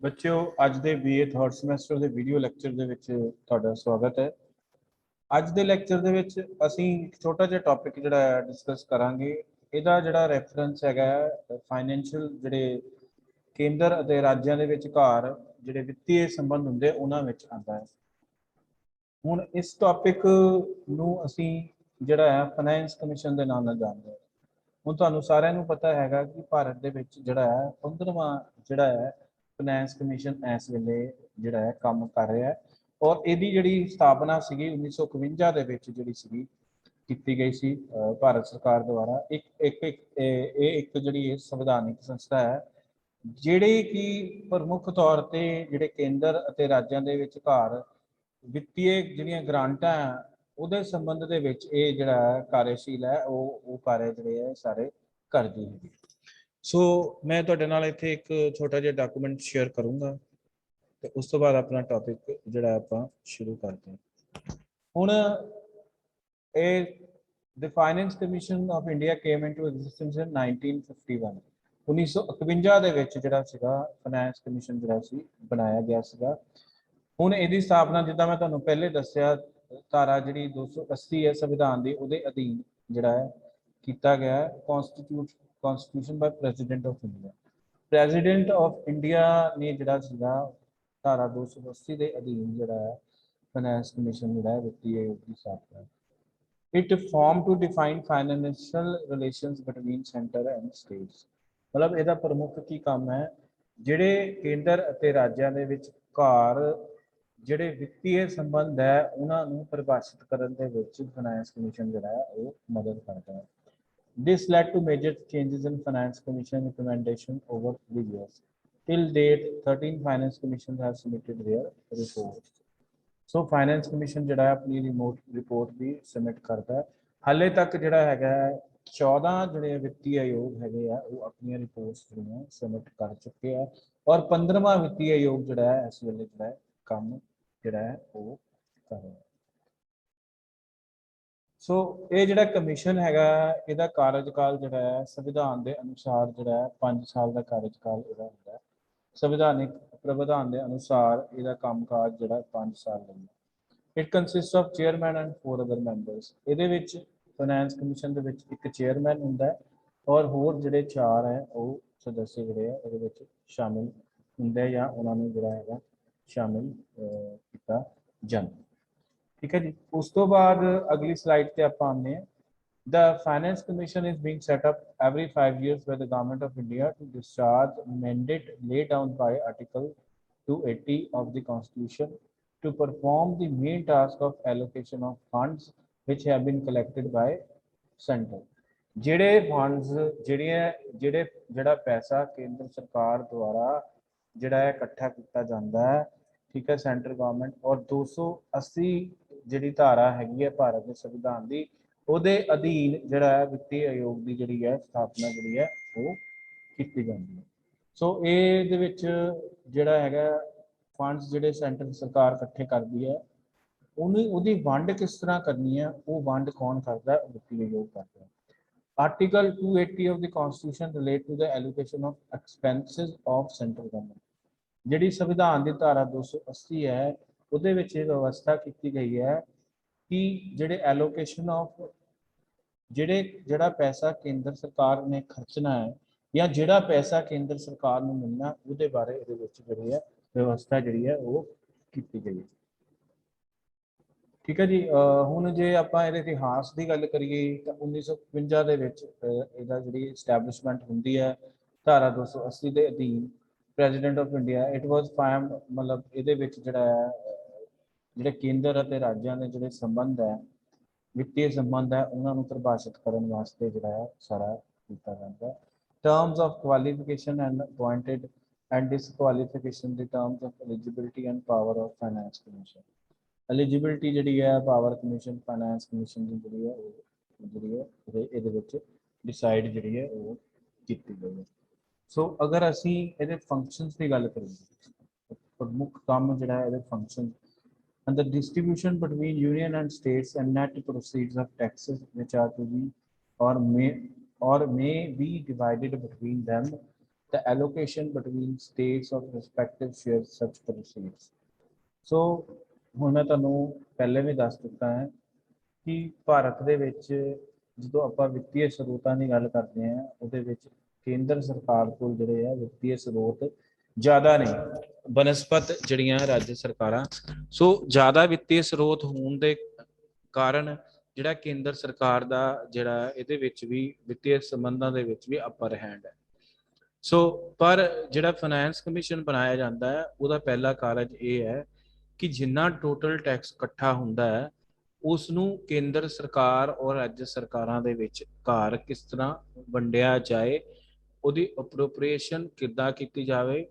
बच्चों अज के BA third semester के वीडियो लैक्चर ਦੇ ਵਿੱਚ ਤੁਹਾਡਾ स्वागत है। ਅੱਜ ਦੇ ਲੈਕਚਰ ਦੇ ਵਿੱਚ ਅਸੀਂ ਇੱਕ ਛੋਟਾ ਜਿਹਾ ਟੌਪਿਕ ਜਿਹੜਾ ਡਿਸਕਸ ਕਰਾਂਗੇ। ਇਹਦਾ ਜਿਹੜਾ ਰੈਫਰੈਂਸ ਹੈਗਾ ਫਾਈਨੈਂਸ਼ੀਅਲ ਜਿਹੜੇ ਕੇਂਦਰ ਅਤੇ ਰਾਜਾਂ ਦੇ ਵਿਚਕਾਰ ਜਿਹੜੇ ਵਿੱਤੀ ਸੰਬੰਧ ਹੁੰਦੇ ਉਹਨਾਂ ਵਿੱਚ ਆਉਂਦਾ ਹੈ। ਹੁਣ ਇਸ ਟੌਪਿਕ ਨੂੰ ਅਸੀਂ ਜਿਹੜਾ ਹੈ ਫਾਈਨੈਂਸ ਕਮਿਸ਼ਨ ਦੇ ਨਾਮ ਨਾਲ ਜਾਣਦੇ ਹਾਂ। ਹੁਣ ਤੁਹਾਨੂੰ ਸਾਰਿਆਂ ਨੂੰ ਪਤਾ ਹੈਗਾ ਕਿ ਭਾਰਤ ਦੇ ਵਿੱਚ ਜਿਹੜਾ ਹੈ 15ਵਾਂ ਜਿਹੜਾ ਹੈ ਫਾਈਨੈਂਸ ਕਮਿਸ਼ਨ ਇਸ ਵੇਲੇ ਜਿਹੜਾ ਹੈ ਕੰਮ ਕਰ ਰਿਹਾ ਹੈ ਔਰ ਇਹਦੀ ਜਿਹੜੀ ਸਥਾਪਨਾ ਸੀਗੀ 1951 ਦੇ ਵਿੱਚ ਜਿਹੜੀ ਸੀਗੀ ਕੀਤੀ ਗਈ ਸੀ ਭਾਰਤ ਸਰਕਾਰ ਦੁਆਰਾ। ਇੱਕ ਜਿਹੜੀ ਸੰਵਿਧਾਨਿਕ ਸੰਸਥਾ ਹੈ ਜਿਹੜੀ ਕਿ ਪ੍ਰਮੁੱਖ ਤੌਰ ਤੇ ਜਿਹੜੇ ਕੇਂਦਰ ਅਤੇ ਰਾਜਾਂ ਦੇ ਵਿਚਕਾਰ ਵਿੱਤੀ ਜਿਹੜੀਆਂ ਗ੍ਰਾਂਟਾਂ ਆ ਉਹਦੇ ਸੰਬੰਧ ਦੇ ਵਿੱਚ ਇਹ ਜਿਹੜਾ ਕਾਰਜਸ਼ੀਲ ਹੈ ਉਹ ਕਾਰਜ ਜਿਹੜੇ ਹੈ ਸਾਰੇ ਕਰਦੀ ਹੈ। ਸੋ ਮੈਂ ਤੁਹਾਡੇ ਨਾਲ ਇੱਥੇ ਇੱਕ ਛੋਟਾ ਜਿਹਾ ਡਾਕੂਮੈਂਟ ਸ਼ੇਅਰ ਕਰੂੰਗਾ ਤੇ ਉਸ ਤੋਂ ਬਾਅਦ ਆਪਣਾ ਟੌਪਿਕ ਜਿਹੜਾ ਆਪਾਂ ਸ਼ੁਰੂ ਕਰਦੇ ਹਾਂ। ਹੁਣ ਇਹ the finance commission of India came into existence in 1951 1951 ਦੇ ਵਿੱਚ ਜਿਹੜਾ ਸੀਗਾ ਫਾਈਨੈਂਸ ਕਮਿਸ਼ਨ ਜਿਹੜਾ ਸੀ ਬਣਾਇਆ ਗਿਆ ਸੀਗਾ। ਹੁਣ ਇਹਦੀ ਸਥਾਪਨਾ ਜਿੱਦਾਂ ਮੈਂ ਤੁਹਾਨੂੰ ਪਹਿਲੇ ਦੱਸਿਆ ਧਾਰਾ ਜਿਹੜੀ 280 ਹੈ ਸੰਵਿਧਾਨ ਦੀ ਉਹਦੇ ਅਧੀਨ ਜਿਹੜਾ ਹੈ ਕੀਤਾ ਗਿਆ constitution by president of India. President of India ਨੇ ਜਿਹੜਾ ਸੀਗਾ ਧਾਰਾ 280 ਦੇ ਅਧੀਨ ਜਿਹੜਾ ਹੈ ਫਾਈਨੈਂਸ ਕਮਿਸ਼ਨ ਜਿਹੜਾ ਹੈ ਵਿੱਤੀ ਆਯੋਗ ਦੀ ਸਥਾਪਨਾ। It form to define financial relations between centre and states. ਮਤਲਬ ਇਹਦਾ ਪ੍ਰਮੁੱਖ ਕੀ ਕੰਮ ਹੈ ਜਿਹੜੇ ਕੇਂਦਰ ਅਤੇ ਰਾਜਾਂ ਦੇ ਵਿਚਕਾਰ ਜਿਹੜੇ ਵਿੱਤੀ ਸੰਬੰਧ ਹੈ ਉਹਨਾਂ ਨੂੰ ਪਰਿਭਾਸ਼ਿਤ ਕਰਨ ਦੇ ਵਿੱਚ ਫਾਈਨੈਂਸ ਕਮਿਸ਼ਨ ਜਿਹੜਾ ਹੈ ਉਹ ਮਦਦ ਕਰਦਾ ਹੈ। This led to major changes in finance commission recommendation over the years. Till date, 13 finance commissions have submitted their reports. So finance commission ਜਿਹੜਾ ਹੈ ਆਪਣੀ ਰਿਪੋਰਟ ਵੀ ਸਬਮਿਟ ਕਰਦਾ ਹੈ। ਹਾਲੇ ਤੱਕ ਜਿਹੜਾ ਹੈਗਾ 14 ਜਿਹੜੇ ਵਿੱਤੀ ਆਯੋਗ ਹੈਗੇ ਆ ਉਹ ਆਪਣੀਆਂ ਰਿਪੋਰਟਸ ਜਿਹੜੀਆਂ ਸਬਮਿਟ ਕਰ ਚੁੱਕੇ ਆ ਔਰ 15ਵਾਂ ਵਿੱਤੀ ਆਯੋਗ ਜਿਹੜਾ ਹੈ ਇਸ ਵੇਲੇ ਜਿਹੜਾ ਕੰਮ ਜਿਹੜਾ ਹੈ ਉਹ ਕਰ ਰਿਹਾ। ਸੋ ਇਹ ਜਿਹੜਾ ਕਮਿਸ਼ਨ ਹੈਗਾ ਇਹਦਾ ਕਾਰਜਕਾਲ ਜਿਹੜਾ ਹੈ ਸੰਵਿਧਾਨ ਦੇ ਅਨੁਸਾਰ ਜਿਹੜਾ ਹੈ 5 ਸਾਲ ਦਾ ਕਾਰਜਕਾਲ ਇਹਦਾ ਹੁੰਦਾ ਹੈ। ਸੰਵਿਧਾਨਿਕ ਪ੍ਰਬੰਧਾਨ ਦੇ ਅਨੁਸਾਰ ਇਹਦਾ ਕੰਮਕਾਜ ਜਿਹੜਾ 5 ਸਾਲ ਲਈ ਹੈ। It consist of chairman and 4 other members. ਇਹਦੇ ਵਿੱਚ ਫਾਈਨੈਂਸ ਕਮਿਸ਼ਨ ਦੇ ਵਿੱਚ ਇੱਕ ਚੇਅਰਮੈਨ ਹੁੰਦਾ ਹੈ ਔਰ ਹੋਰ ਜਿਹੜੇ 4 ਹੈ ਉਹ ਸਦੱਸਿਆ ਜਿਹੜੇ ਆ ਇਹਦੇ ਵਿੱਚ ਸ਼ਾਮਿਲ ਹੁੰਦੇ ਜਾਂ ਉਹਨਾਂ ਨੂੰ ਜਿਹੜਾ ਹੈਗਾ ਸ਼ਾਮਿਲ ਕੀਤਾ ਜਾਂਦਾ। ठीक है जी। उस तो बाद अगली स्लाइड पे आप आने the finance commission is being set up every 5 years by the government of India to discharge mandate laid down by article 280 of the constitution to perform the main task of allocation of funds which have been collected by center। ਜਿਹੜੇ funds ਜਿਹੜਾ ਪੈਸਾ ਕੇਂਦਰ ਸਰਕਾਰ ਦੁਆਰਾ ਜਿਹੜਾ ਇਕੱਠਾ ਕੀਤਾ ਜਾਂਦਾ ਹੈ ਠੀਕ ਹੈ ਸੈਂਟਰ ਗਵਰਨਮੈਂਟ ਔਰ 280 ਜਿਹੜੀ ਧਾਰਾ ਹੈਗੀ ਹੈ ਭਾਰਤ ਦੇ ਸੰਵਿਧਾਨ ਦੀ ਉਹਦੇ ਅਧੀਨ ਜਿਹੜਾ ਹੈ ਵਿੱਤੀ ਆਯੋਗ ਦੀ ਜਿਹੜੀ ਹੈ ਸਥਾਪਨਾ ਜਿਹੜੀ ਹੈ ਉਹ ਕੀਤੀ ਜਾਂਦੀ ਹੈ। ਸੋ ਇਹਦੇ ਵਿੱਚ ਜਿਹੜਾ ਹੈਗਾ ਫੰਡਸ ਜਿਹੜੇ ਸੈਂਟਰ ਸਰਕਾਰ ਇਕੱਠੇ ਕਰਦੀ ਹੈ ਉਹਦੀ ਵੰਡ ਕਿਸ ਤਰ੍ਹਾਂ ਕਰਨੀ ਹੈ ਉਹ ਵੰਡ ਕੌਣ ਕਰਦਾ ਹੈ ਵਿੱਤੀ ਆਯੋਗ ਕਰਦਾ ਹੈ। Article 280 of the constitution relate to the allocation of expenses of central government। ਜਿਹੜੀ ਸੰਵਿਧਾਨ ਦੀ ਧਾਰਾ 280 ਹੈ ਉਹਦੇ ਵਿੱਚ ਇਹ ਵਿਵਸਥਾ ਕੀਤੀ ਗਈ ਹੈ ਕਿ ਜਿਹੜੇ ਐਲੋਕੇਸ਼ਨ ਆਫ ਜਿਹੜਾ ਪੈਸਾ ਕੇਂਦਰ ਸਰਕਾਰ ਨੇ ਖਰਚਣਾ ਹੈ ਜਾਂ ਜਿਹੜਾ ਪੈਸਾ ਕੇਂਦਰ ਸਰਕਾਰ ਨੂੰ ਮਿਲਣਾ ਉਹਦੇ ਬਾਰੇ ਇਹਦੇ ਵਿੱਚ ਜਿਹੜੀ ਹੈ ਵਿਵਸਥਾ ਜਿਹੜੀ ਹੈ ਉਹ ਕੀਤੀ ਗਈ ਹੈ। ਠੀਕ ਹੈ ਜੀ। ਹੁਣ ਜੇ ਆਪਾਂ ਇਹਦੇ ਇਤਿਹਾਸ ਦੀ ਗੱਲ ਕਰੀਏ ਤਾਂ 1952 ਦੇ ਵਿੱਚ ਇਹਦਾ ਜਿਹੜੀ ਐਸਟੈਬਲਿਸ਼ਮੈਂਟ ਹੁੰਦੀ ਹੈ ਧਾਰਾ 280 ਦੇ ਅਧੀਨ president of India it was formed. ਮਤਲਬ ਇਹਦੇ ਵਿੱਚ ਜਿਹੜਾ ਹੈ ਜਿਹੜੇ ਕੇਂਦਰ ਅਤੇ ਰਾਜਾਂ ਦੇ ਜਿਹੜੇ ਸੰਬੰਧ ਹੈ ਵਿੱਤੀ ਸੰਬੰਧ ਹੈ ਉਹਨਾਂ ਨੂੰ ਪਰਿਭਾਸ਼ਿਤ ਕਰਨ ਵਾਸਤੇ ਜਿਹੜਾ ਹੈ ਸਾਰਾ ਕੀਤਾ ਜਾਂਦਾ। Terms of qualification and appointed and disqualification ਦੀ terms of eligibility and power of finance commission. Eligibility ਜਿਹੜੀ ਹੈ ਪਾਵਰ ਕਮਿਸ਼ਨ ਫਾਈਨੈਂਸ ਕਮਿਸ਼ਨ ਦੀ ਜਿਹੜੀ ਹੈ ਉਹ ਇਹਦੇ ਵਿੱਚ ਡਿਸਾਈਡ ਜਿਹੜੀ ਹੈ ਉਹ ਕੀਤੀ ਗਈ ਹੈ। ਸੋ ਅਗਰ ਅਸੀਂ ਇਹਦੇ ਫੰਕਸ਼ਨਸ ਦੀ ਗੱਲ ਕਰੀਏ ਪ੍ਰਮੁੱਖ ਕੰਮ ਜਿਹੜਾ ਇਹਦੇ function and the distribution between union and states and net proceeds of taxes which are to be or may be divided between them the allocation between states of respective shares such proceeds. So ਹੁਣ ਮੈਂ ਤੁਹਾਨੂੰ ਪਹਿਲੇ ਵੀ ਦੱਸ ਦਿੱਤਾ ਹੈ ਕਿ ਭਾਰਤ ਦੇ ਵਿੱਚ ਜਦੋਂ ਆਪਾਂ ਵਿੱਤੀ ਸਰੋਤਾਂ ਦੀ ਗੱਲ ਕਰਦੇ ਹਾਂ ਉਹਦੇ ਵਿੱਚ ਕੇਂਦਰ ਸਰਕਾਰ ਕੋਲ ਜਿਹੜੇ ਆ ਵਿੱਤੀ ਸਰੋਤ ਜ਼ਿਆਦਾ ਨੇ ਬਨਸਪਤ ਜਿਹੜੀਆਂ ਰਾਜ ਸਰਕਾਰਾਂ ਸੋ ਜ਼ਿਆਦਾ ਵਿੱਤੀ ਸਰੋਤ ਹੋਣ ਦੇ ਕਾਰਨ ਜਿਹੜਾ ਕੇਂਦਰ ਸਰਕਾਰ ਦਾ ਜਿਹੜਾ ਇਹਦੇ ਵਿੱਚ ਵੀ ਵਿੱਤੀ ਸੰਬੰਧਾਂ ਦੇ ਵਿੱਚ ਵੀ ਅਪਰ ਹੈਂਡ ਹੈ ਸੋ ਪਰ ਜਿਹੜਾ ਫਾਈਨੈਂਸ ਕਮਿਸ਼ਨ ਬਣਾਇਆ ਜਾਂਦਾ ਹੈ ਉਹਦਾ ਪਹਿਲਾ ਕਾਰਜ ਇਹ ਹੈ ਕਿ ਜਿੰਨਾ ਟੋਟਲ ਟੈਕਸ ਇਕੱਠਾ ਹੁੰਦਾ ਹੈ ਉਸ ਨੂੰ ਕੇਂਦਰ ਸਰਕਾਰ ਔਰ ਰਾਜ ਸਰਕਾਰਾਂ ਦੇ ਵਿੱਚ ਘਰ ਕਿਸ ਤਰ੍ਹਾਂ ਵੰਡਿਆ ਜਾਏ ਉਹਦੀ ਅਪਰੋਪਰੀਏਸ਼ਨ ਕਿੱਦਾਂ ਕੀਤੀ ਜਾਵੇ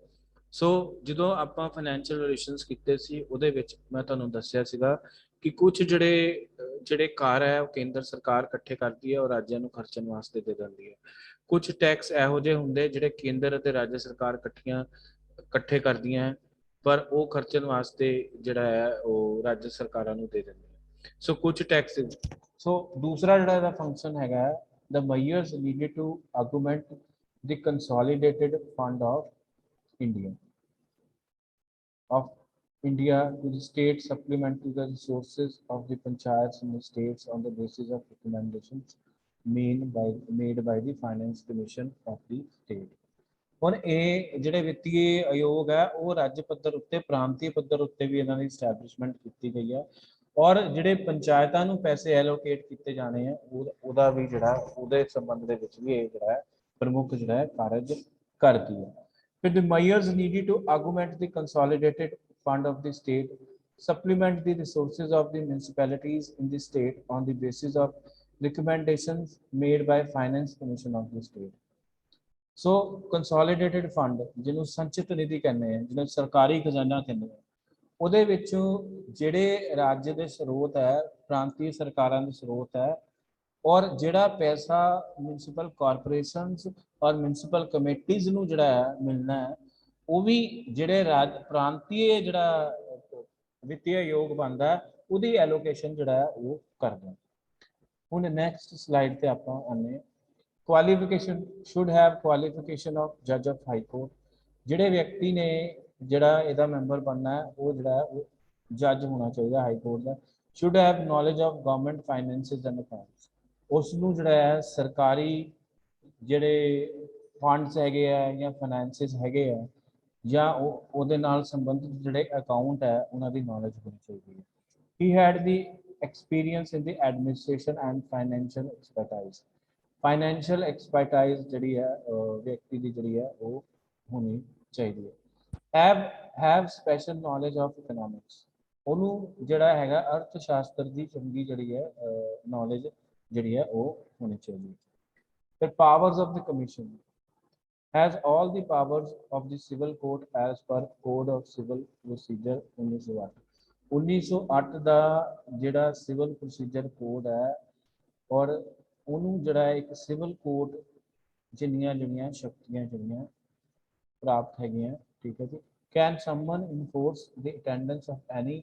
ਸੋ ਜਦੋਂ ਆਪਾਂ ਫਾਈਨੈਂਸ਼ੀਅਲ ਰਿਲੇਸ਼ਨਸ ਕੀਤੇ ਸੀ ਉਹਦੇ ਵਿੱਚ ਮੈਂ ਤੁਹਾਨੂੰ ਦੱਸਿਆ ਸੀਗਾ ਕਿ ਕੁਝ ਜਿਹੜੇ ਘਰ ਹੈ ਉਹ ਕੇਂਦਰ ਸਰਕਾਰ ਇਕੱਠੇ ਕਰਦੀ ਹੈ ਔਰ ਰਾਜਾਂ ਨੂੰ ਖਰਚਣ ਵਾਸਤੇ ਦੇ ਦਿੰਦੀ ਹੈ ਕੁਝ ਟੈਕਸ ਇਹੋ ਜਿਹੇ ਹੁੰਦੇ ਜਿਹੜੇ ਕੇਂਦਰ ਅਤੇ ਰਾਜ ਸਰਕਾਰ ਇਕੱਠੇ ਕਰਦੀਆਂ ਪਰ ਉਹ ਖਰਚਣ ਵਾਸਤੇ ਜਿਹੜਾ ਹੈ ਉਹ ਰਾਜ ਸਰਕਾਰਾਂ ਨੂੰ ਦੇ ਦਿੰਦੇ ਸੋ ਕੁਝ ਟੈਕਸ ਸੋ ਦੂਸਰਾ ਜਿਹੜਾ ਇਹਦਾ ਫੰਕਸ਼ਨ ਹੈਗਾ the measures needed to augment the consolidated fund of India to the state supplement to the resources of the panchayats in the states on the basis of recommendations made by the finance commission of the state ਹੁਣ ਇਹ ਜਿਹੜੇ ਵਿੱਤੀ ਆਯੋਗ ਹੈ ਉਹ ਰਾਜ ਪੱਧਰ ਉੱਤੇ ਪ੍ਰਾਂਤੀ ਪੱਧਰ ਉੱਤੇ ਵੀ ਇਹਨਾਂ ਦੀ ਸਟੈਬਲਿਸ਼ਮੈਂਟ ਕੀਤੀ ਗਈ ਹੈ ਔਰ ਜਿਹੜੇ ਪੰਚਾਇਤਾਂ ਨੂੰ ਪੈਸੇ ਐਲੋਕੇਟ ਕੀਤੇ ਜਾਣੇ ਆ ਉਹਦਾ ਵੀ ਜਿਹੜਾ ਉਹਦੇ ਸੰਬੰਧ ਦੇ ਵਿੱਚ ਵੀ ਇਹ ਜਿਹੜਾ ਹੈ ਪ੍ਰਮੁੱਖ ਜਿਹੜਾ ਹੈ ਕਾਰਜ ਕਰਦੀ ਹੈ ਫਿਰ the measures needed to augment the consolidated fund of the state supplement the resources of the municipalities in the state on the basis of recommendations made by finance commission of the state so consolidated fund ਜਿਹਨੂੰ ਸੰਚਿਤ ਨਿਧੀ ਕਹਿੰਦੇ ਆ ਜਿਹਨੂੰ ਸਰਕਾਰੀ ਖਜ਼ਾਨਾ ਕਹਿੰਦੇ ਆ ਉਹਦੇ ਵਿੱਚੋਂ ਜਿਹੜੇ ਰਾਜ ਦੇ ਸਰੋਤ ਹੈ ਪ੍ਰਾਂਤੀ ਸਰਕਾਰਾਂ ਦੇ ਸਰੋਤ ਹੈ ਔਰ ਜਿਹੜਾ ਪੈਸਾ ਮਿਊਨਿਸਪਲ ਕਾਰਪੋਰੇਸ਼ਨਸ ਔਰ ਮਿਊਨਿਸਪਲ ਕਮੇਟੀਜ਼ ਨੂੰ ਜਿਹੜਾ ਹੈ ਮਿਲਣਾ ਹੈ ਉਹ ਵੀ ਜਿਹੜੇ ਪ੍ਰਾਂਤੀ ਜਿਹੜਾ ਵਿੱਤੀ ਆਯੋਗ ਬਣਦਾ ਉਹਦੀ ਐਲੋਕੇਸ਼ਨ ਜਿਹੜਾ ਹੈ ਉਹ ਕਰਦਾ ਹੁਣ ਨੈਕਸਟ ਸਲਾਈਡ ਤੇ ਆਪਾਂ ਆਨੇ qualification should have qualification of judge of high court ਜਿਹੜੇ ਵਿਅਕਤੀ ਨੇ ਜਿਹੜਾ ਇਹਦਾ ਮੈਂਬਰ ਬਣਨਾ ਹੈ ਉਹ ਜਿਹੜਾ ਉਹ ਜੱਜ ਹੋਣਾ ਚਾਹੀਦਾ high court the should have knowledge of government finances and accounts ਉਸ ਨੂੰ ਜਿਹੜਾ ਹੈ ਸਰਕਾਰੀ ਜਿਹੜੇ ਫੰਡਸ ਹੈਗੇ ਆ ਜਾਂ ਫਾਈਨੈਂਸਿਸ ਹੈਗੇ ਆ ਜਾਂ ਉਹਦੇ ਨਾਲ ਸੰਬੰਧਿਤ ਜਿਹੜੇ ਅਕਾਊਂਟ ਹੈ ਉਹਨਾਂ ਦੀ ਨੌਲੇਜ ਹੋਣੀ ਚਾਹੀਦੀ ਹੈ he had the experience in the administration and financial expertise financial expertise जी है व्यक्ति की जी है वो होनी चाहिए have special knowledge of economics उन्होंने जड़ा है अर्थशास्त्र की चंगी जी है नॉलेज जी है वो होनी चाहिए फिर powers of the commission has all the powers of the civil court as per code of civil procedure 1908 का जिहड़ा सिविल प्रोसीजर कोड है और ਉਹਨੂੰ ਜਿਹੜਾ ਇੱਕ ਸਿਵਲ ਕੋਰਟ ਜਿੰਨੀਆਂ ਜਿਹੜੀਆਂ ਸ਼ਕਤੀਆਂ ਜਿਹੜੀਆਂ ਪ੍ਰਾਪਤ ਹੈਗੀਆਂ ਠੀਕ ਹੈ ਜੀ can summon enforce the attendance of any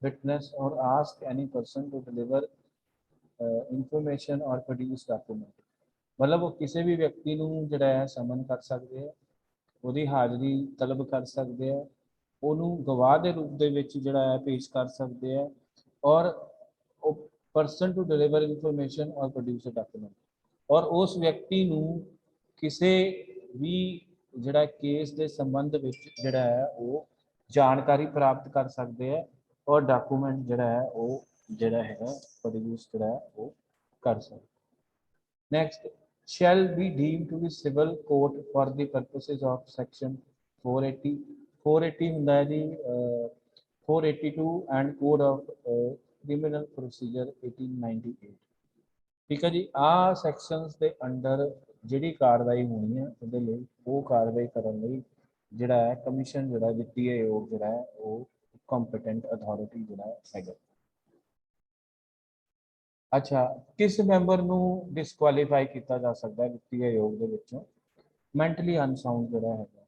witness or ask any person to deliver information or produce document ਮਤਲਬ ਉਹ ਕਿਸੇ ਵੀ ਵਿਅਕਤੀ ਨੂੰ ਜਿਹੜਾ ਹੈ ਸਮਨ ਕਰ ਸਕਦੇ ਆ ਉਹਦੀ ਹਾਜ਼ਰੀ ਤਲਬ ਕਰ ਸਕਦੇ ਆ ਉਹਨੂੰ ਗਵਾਹ ਦੇ ਰੂਪ ਦੇ ਵਿੱਚ ਜਿਹੜਾ ਹੈ ਪੇਸ਼ ਕਰ ਸਕਦੇ ਆ ਔਰ ਉਹ person to deliver information or produce a document और उस व्यक्ति ਨੂੰ ਕਿਸੇ ਵੀ ਜਿਹੜਾ ਕੇਸ ਦੇ ਸੰਬੰਧ ਵਿੱਚ ਜਿਹੜਾ ਹੈ ਉਹ ਜਾਣਕਾਰੀ ਪ੍ਰਾਪਤ ਕਰ ਸਕਦੇ ਆ ਔਰ ਡਾਕੂਮੈਂਟ ਜਿਹੜਾ ਹੈ ਉਹ ਜਿਹੜਾ ਹੈਗਾ ਪ੍ਰੋਡਿਊਸ ਜਿਹੜਾ ਹੈ ਉਹ ਕਰ ਸਕਦੇ next shall be deemed to be civil court for the purposes of section 480 ਹੁੰਦਾ ਹੈ ਜੀ 482 and code of criminal procedure 1898 ठीक है जी आ सैक्शनस के अंडर जिहड़ी कार्रवाई होनी है ਉਹਦੇ ਲਈ ਉਹ कार्रवाई करने ਲਈ ਜਿਹੜਾ है कमीशन ਜਿਹੜਾ ਵਿੱਤੀ आयोग ਜਿਹੜਾ है वो कंपिटेंट अथॉरिटी ਜਿਹੜਾ हैगा अच्छा किस मैंबर ਨੂੰ डिसकुआलीफाई किया जा सकता है ਵਿੱਤੀ आयोग ਦੇ ਵਿੱਚੋਂ ਮੈਂਟਲੀ ਅਨਸਾਊਂਡ ਜਿਹੜਾ ਹੈਗਾ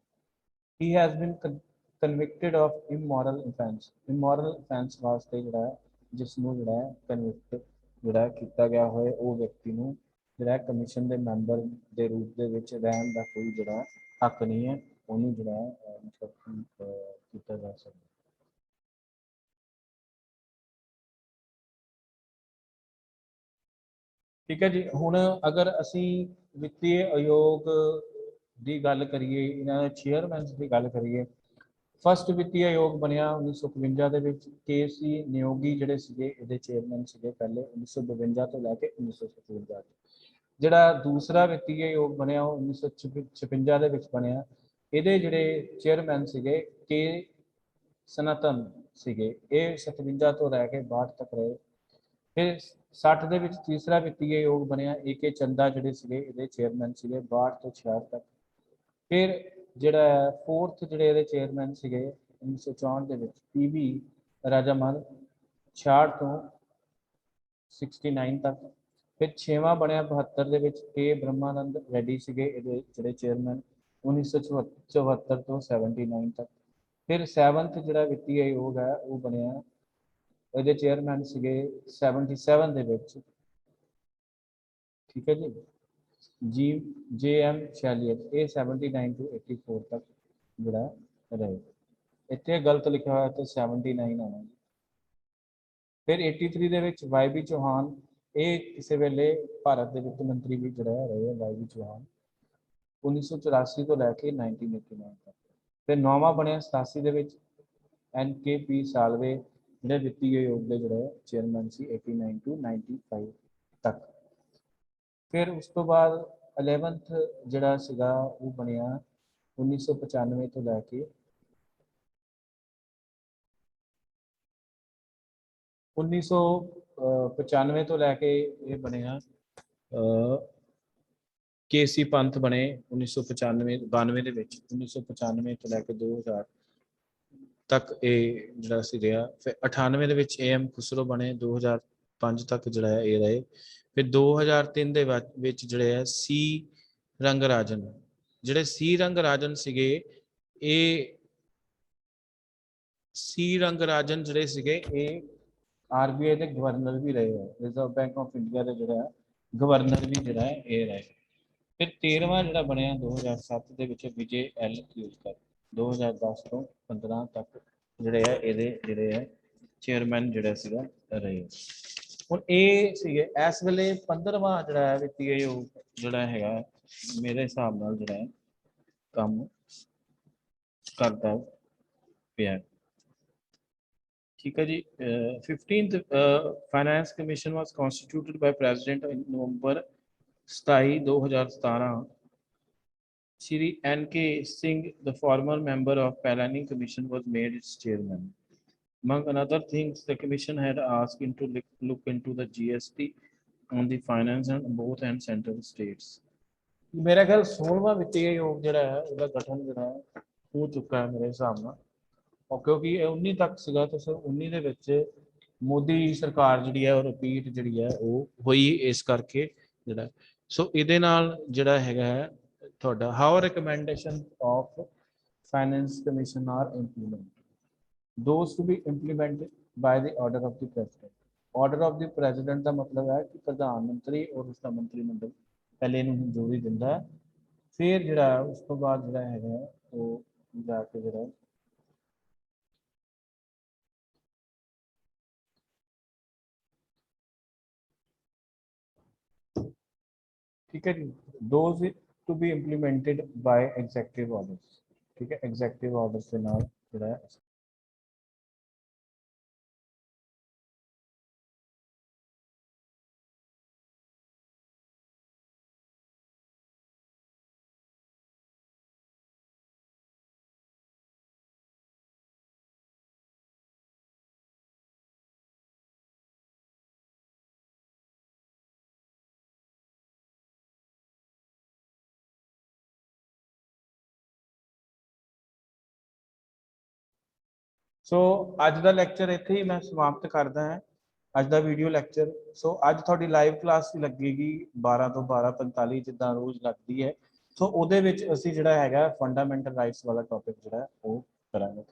he has been convicted of immoral offense ਵਾਸਤੇ ਜਿਹੜਾ ਹੈ जिस जोड़ा है कन्विक्ट जोड़ा किया गया होए वो व्यक्ति को जोड़ा कमीशन के मैंबर के रूप के रहन का कोई जोड़ा हक नहीं है ਉਹਨੂੰ ਜਿਹੜਾ मतलब ਕੀਤਾ ਜਾ ਸਕਦਾ। ठीक है जी, हुण अगर असी वित्तीय आयोग की गल करिए, इन्होंने चेयरमैन की गल करिए, फस्ट वित्तीय आयोग बनया 1951 के सी नियोगी जिहड़े सीगे इहदे चेयरमैन सीगे पहले 1952 तो लैके 1957। जिहड़ा दूसरा वित्तीय आयोग बनया 1956 बनया, इहदे जिहड़े चेयरमैन सीगे के सनातन सीगे, ये 57 तो लैके 62 तक रहे। फिर 60 ਦੇ ਵਿੱਚ तीसरा वित्तीय आयोग बनया ए के चंदा ਜਿਹੜੇ ਸੀਗੇ ਇਹਦੇ चेयरमैन ਸੀਗੇ 62 ਤੋਂ 66 तक। फिर ਜਿਹੜਾ फोर्थ ਜਿਹੜੇ ਇਹਦੇ चेयरमैन ਸੀਗੇ 1964 ਦੇ ਵਿੱਚ पीवी राजामल 66 ਤੋਂ 69 तक। फिर 6वां बनया 72 ਦੇ ਵਿੱਚ के ब्रह्मानंद रेड्डी ਸੀਗੇ ਇਹਦੇ ਜਿਹੜੇ चेयरमैन 1974 ਤੋਂ 79 तक। फिर 7th ਜਿਹੜਾ वित्तीय आयोग है वो बनया ਇਹਦੇ चेयरमैन ਸੀਗੇ 77 ਦੇ ਵਿੱਚ, ठीक है जी जे एम शैलियत, ये 79 to 84 तक ਜਿਹੜਾ ਰਹੇ। ਇੱਥੇ ਗਲਤ ਲਿਖਿਆ ਹੋਇਆ ਤੇ 79 ਆਉਣਾ। ਫਿਰ 83 ਦੇ ਵਿੱਚ ਵਾਈ ਬੀ ਚੌਹਾਨ, ਇਹ ਕਿਸੇ ਵੇਲੇ ਭਾਰਤ ਦੇ ਵਿੱਤ ਮੰਤਰੀ ਵੀ ਜਿਹੜਾ ਰਹੇ ਵਾਈ ਬੀ ਚੌਹਾਨ 1984 ਤੋਂ ਲੈ ਕੇ 1989 ਤੱਕ। ਫਿਰ 9ਵਾਂ ਬਣਿਆ 87 ਦੇ ਵਿੱਚ ਐਨ ਕੇ ਪੀ ਸਾਲਵੇ, ਜਿਹੜੇ ਵਿੱਤੀ ਆਯੋਗ ਦੇ ਜਿਹੜੇ ਚੇਅਰਮੈਨ ਸੀ 89 to 95 ਤੱਕ। ਫਿਰ ਉਸ ਤੋਂ ਬਾਅਦ 11th ਜਿਹੜਾ ਸੀਗਾ ਉਹ ਬਣਿਆ 1995 ਤੋਂ ਲੈ ਕੇ 1995 ਤੋਂ ਲੈ ਕੇ ਇਹ ਬਣਿਆ ਕੇ ਸੀ ਪੰਥ ਬਣੇ 1995 92 ਦੇ ਵਿੱਚ, 1995 ਤੋਂ ਲੈ ਕੇ 2000 ਤੱਕ ਇਹ ਜਿਹੜਾ ਸੀ ਰਿਹਾ। ਫਿਰ 98 ਦੇ ਵਿੱਚ AM ਖੁਸਰੋ ਬਣੇ, 2005 ਤੱਕ ਜਿਹੜਾ ਹੈ ਇਹ ਰਹੇ। ਫਿਰ 2003 ਦੇ ਵਿੱਚ ਜਿਹੜੇ ਹੈ ਸੀ ਰੰਗਰਾਜਨ, ਜਿਹੜੇ ਸੀ ਰੰਗਰਾਜਨ ਸੀਗੇ ਇਹ ਸੀ ਰੰਗਰਾਜਨ ਜਿਹੜੇ ਸੀਗੇ ਇਹ RBI ਦੇ ਗਵਰਨਰ ਵੀ ਰਹੇ ਹੈ, ਰਿਜ਼ਰਵ ਬੈਂਕ ਆਫ ਇੰਡੀਆ ਦੇ ਜਿਹੜਾ ਗਵਰਨਰ ਵੀ ਜਿਹੜਾ ਹੈ ਇਹ ਰਹੇ। ਫਿਰ 13ਵਾਂ ਜਿਹੜਾ ਬਣਿਆ 2007 ਦੇ ਵਿੱਚ ਵਿਜੇ ਐਲ ਯੂਜ਼ਕਰ, 2010 ਤੋਂ 15 ਤੱਕ ਜਿਹੜੇ ਹੈ ਇਹਦੇ ਜਿਹੜੇ ਹੈ ਚੇਅਰਮੈਨ ਜਿਹੜਾ ਸੀਗਾ ਰਹੇ। ਹੁਣ ਇਹ ਸੀਗੇ ਇਸ ਵੇਲੇ 15ਵਾਂ ਜਿਹੜਾ ਹੈ ਵਿੱਤੀ ਆਯੋਗ ਜਿਹੜਾ ਹੈਗਾ ਮੇਰੇ ਹਿਸਾਬ ਨਾਲ ਜਿਹੜਾ ਹੈ ਕੰਮ ਕਰਦਾ ਪਿਆ। ठीक है जी। 15th finance commission was constituted by president in November 27 2017। Shri NK Singh, the former member of planning commission, was made its chairman. Among other things, the commission had asked him to look into the GST on the finance and both and central states. मेरा ख्याल 16वां वित्तीय आयोग ਜਿਹੜਾ ਹੈ ਉਹਦਾ ਗਠਨ ਜਿਹੜਾ ਹੈ ਹੋ ਚੁੱਕਾ ਹੈ ਮੇਰੇ ਹਿਸਾਬ ਨਾਲ, क्योंकि 19 तक ਸੀਗਾ ਤੇ ਸਰ 19 ਦੇ ਵਿੱਚ ਮੋਦੀ ਸਰਕਾਰ ਜਿਹੜੀ ਹੈ ਉਹ ਰਿਪੀਟ ਜਿਹੜੀ ਹੈ ਉਹ ਹੋਈ, ਇਸ ਕਰਕੇ ਜਿਹੜਾ ਸੋ ਇਹਦੇ ਨਾਲ ਜਿਹੜਾ ਹੈਗਾ ਹੈ ਤੁਹਾਡਾ how recommendation of finance commission are implement, those to be implemented by the order of the president. Order of the president ਦਾ ਮਤਲਬ ਹੈ ਕਿ ਪ੍ਰਧਾਨ ਮੰਤਰੀ ਔਰ ਉਸਦਾ ਮੰਤਰੀ ਮੰਡਲ ਪਹਿਲੇ ਇਹਨੂੰ ਮਨਜ਼ੂਰੀ ਦਿੰਦਾ ਹੈ, ਫਿਰ ਜਿਹੜਾ ਉਸ ਤੋਂ ਬਾਅਦ ਜਿਹੜਾ ਹੈਗਾ ਉਹ ਜਾ ਕੇ ਜਿਹੜਾ ठीक है जी, those to be implemented by executive orders, ठीक है, executive orders के नाल ਜਿਹੜਾ ਹੈ। सो अज का लैक्चर इत्थे ही मैं समाप्त करदा है, अज का वीडियो लैक्चर। सो अज थोड़ी लाइव क्लास लगेगी 12 तो 12:45 जिद्दां रोज़ लगती है। सो उहदे विच असीं जिहड़ा हैगा फंडामेंटल राइट्स वाला टॉपिक जिहड़ा है वो करांगे।